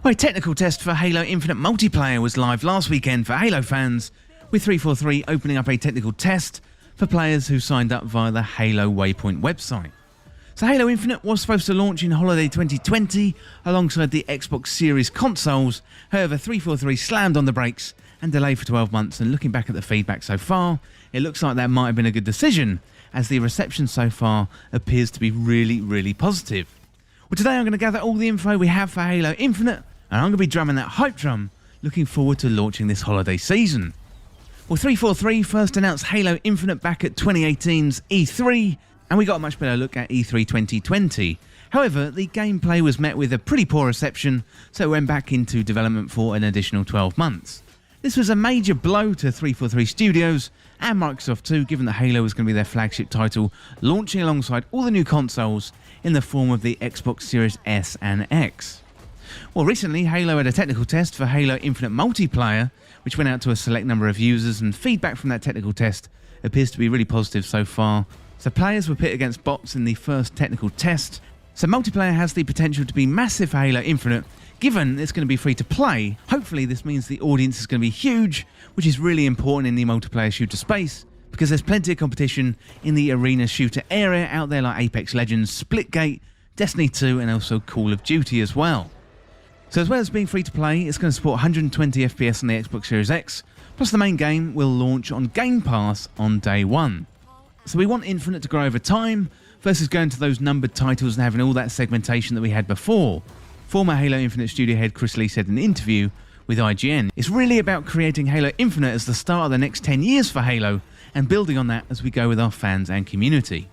A technical test for Halo Infinite multiplayer was live last weekend for Halo fans, with 343 opening up a technical test for players who signed up via the Halo Waypoint website. So Halo Infinite was supposed to launch in holiday 2020 alongside the Xbox Series consoles. However, 343 slammed on the brakes and delayed for 12 months, and looking back at the feedback so far, it looks like that might have been a good decision, as the reception so far appears to be really positive. Well, today I'm going to gather all the info we have for Halo Infinite, and I'm going to be drumming that hype drum, looking forward to launching this holiday season. Well, 343 first announced Halo Infinite back at 2018's E3, and we got a much better look at E3 2020. However, the gameplay was met with a pretty poor reception, so it went back into development for an additional 12 months. This was a major blow to 343 Studios and Microsoft too, given that Halo was going to be their flagship title, launching alongside all the new consoles in the form of the Xbox Series S and X. Well, recently Halo had a technical test for Halo Infinite multiplayer, which went out to a select number of users, and feedback from that technical test appears to be really positive so far. So players were pit against bots in the first technical test. So multiplayer has the potential to be massive for Halo Infinite, given it's going to be free to play. Hopefully this means the audience is going to be huge, which is really important in the multiplayer shooter space, because there's plenty of competition in the arena shooter area out there, like Apex Legends, Splitgate, Destiny 2 and also Call of Duty as well. So as well as being free to play, it's going to support 120 FPS on the Xbox Series X, plus the main game will launch on Game Pass on day one. So we want Infinite to grow over time, versus going to those numbered titles and having all that segmentation that we had before. Former Halo Infinite studio head Chris Lee said in an interview with IGN, "It's really about creating Halo Infinite as the start of the next 10 years for Halo, and building on that as we go with our fans and community."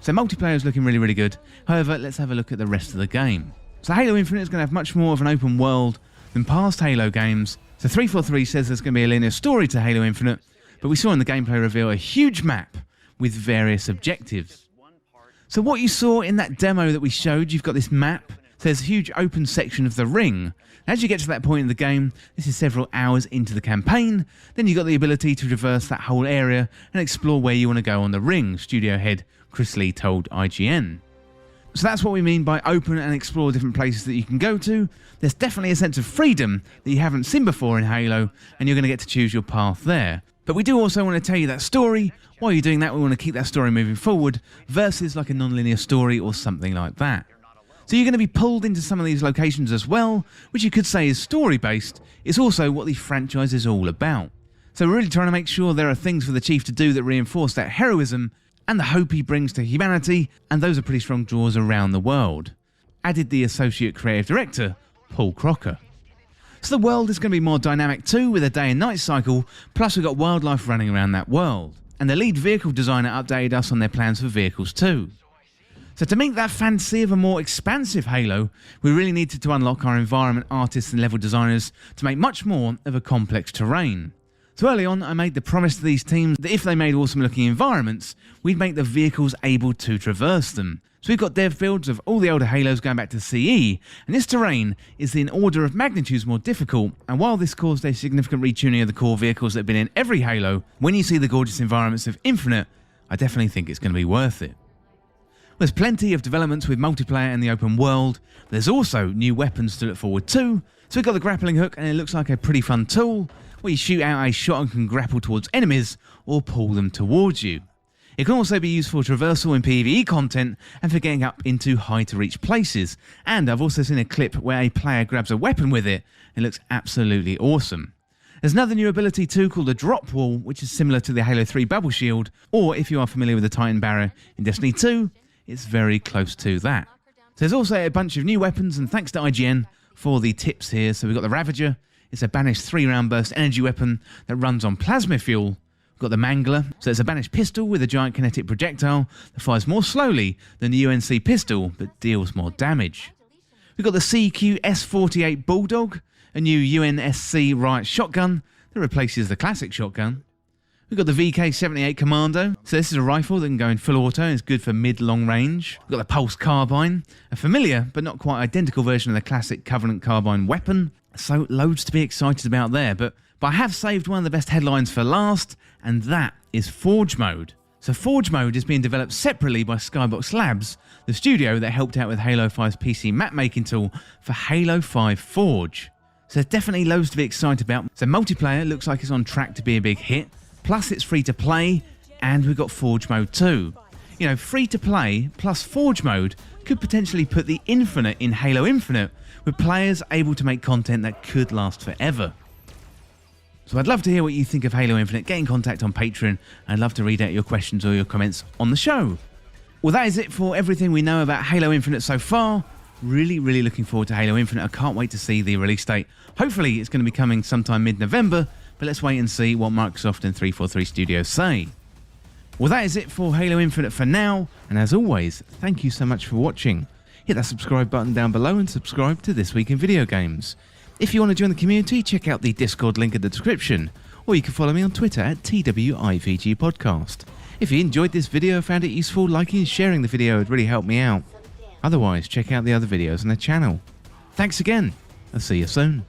So multiplayer is looking really good. However, let's have a look at the rest of the game. So Halo Infinite is going to have much more of an open world than past Halo games. So 343 says there's going to be a linear story to Halo Infinite, but we saw in the gameplay reveal a huge map with various objectives. So what you saw in that demo that we showed, you've got this map. So there's a huge open section of the ring. As you get to that point in the game, this is several hours into the campaign, then you've got the ability to traverse that whole area and explore where you want to go on the ring, studio head Chris Lee told IGN. So that's what we mean by open and explore different places that you can go to. There's definitely a sense of freedom that you haven't seen before in Halo, and you're going to get to choose your path there. But we do also want to tell you that story. While you're doing that, we want to keep that story moving forward, versus like a non-linear story or something like that. So you're going to be pulled into some of these locations as well, which you could say is story-based. It's also what the franchise is all about. So we're really trying to make sure there are things for the Chief to do that reinforce that heroism and the hope he brings to humanity, and those are pretty strong draws around the world. Added the Associate Creative Director, Paul Crocker. So the world is going to be more dynamic too, with a day and night cycle, plus we've got wildlife running around that world. And the lead vehicle designer updated us on their plans for vehicles too. So to meet that fantasy of a more expansive Halo, we really needed to unlock our environment artists and level designers to make much more of a complex terrain. So early on, I made the promise to these teams that if they made awesome looking environments, we'd make the vehicles able to traverse them. So we've got dev builds of all the older Halos going back to CE, and this terrain is in order of magnitudes more difficult, and while this caused a significant retuning of the core vehicles that have been in every Halo, when you see the gorgeous environments of Infinite, I definitely think it's going to be worth it. There's plenty of developments with multiplayer and the open world, but there's also new weapons to look forward to. So we've got the grappling hook, and it looks like a pretty fun tool, where you shoot out a shot and can grapple towards enemies or pull them towards you. It can also be used for traversal in PvE content and for getting up into high to reach places. And I've also seen a clip where a player grabs a weapon with it, and it looks absolutely awesome. There's another new ability too called the Drop Wall, which is similar to the Halo 3 Bubble Shield, or if you are familiar with the Titan Barrier in Destiny 2, it's very close to that. So there's also a bunch of new weapons, and thanks to IGN for the tips here. So we've got the Ravager. It's a banished 3-round burst energy weapon that runs on plasma fuel. We've got the Mangler, so it's a banished pistol with a giant kinetic projectile that fires more slowly than the UNC pistol, but deals more damage. We've got the CQ-S48 Bulldog, a new UNSC Riot shotgun that replaces the classic shotgun. We've got the VK-78 Commando, so this is a rifle that can go in full auto and is good for mid-long range. We've got the Pulse Carbine, a familiar but not quite identical version of the classic Covenant Carbine weapon. So loads to be excited about there, but I have saved one of the best headlines for last, and that is Forge Mode. So Forge Mode is being developed separately by Skybox Labs, the studio that helped out with Halo 5's PC map making tool for Halo 5 Forge. So there's definitely loads to be excited about. So multiplayer looks like it's on track to be a big hit, plus it's free to play, and we've got Forge Mode too. You know, free to play plus Forge Mode could potentially put the Infinite in Halo Infinite, with players able to make content that could last forever. So I'd love to hear what you think of Halo Infinite. Get in contact on Patreon. I'd love to read out your questions or your comments on the show. Well, that is it for everything we know about Halo Infinite so far. Really looking forward to Halo Infinite. I can't wait to see the release date. Hopefully it's going to be coming sometime mid-November, but let's wait and see what Microsoft and 343 Studios say. Well, that is it for Halo Infinite for now, and as always, thank you so much for watching. Hit that subscribe button down below and subscribe to This Week in Video Games. If you want to join the community, check out the Discord link in the description, or you can follow me on Twitter at TWIVG Podcast. If you enjoyed this video, found it useful, liking and sharing the video would really help me out. Otherwise, check out the other videos on the channel. Thanks again. I'll see you soon.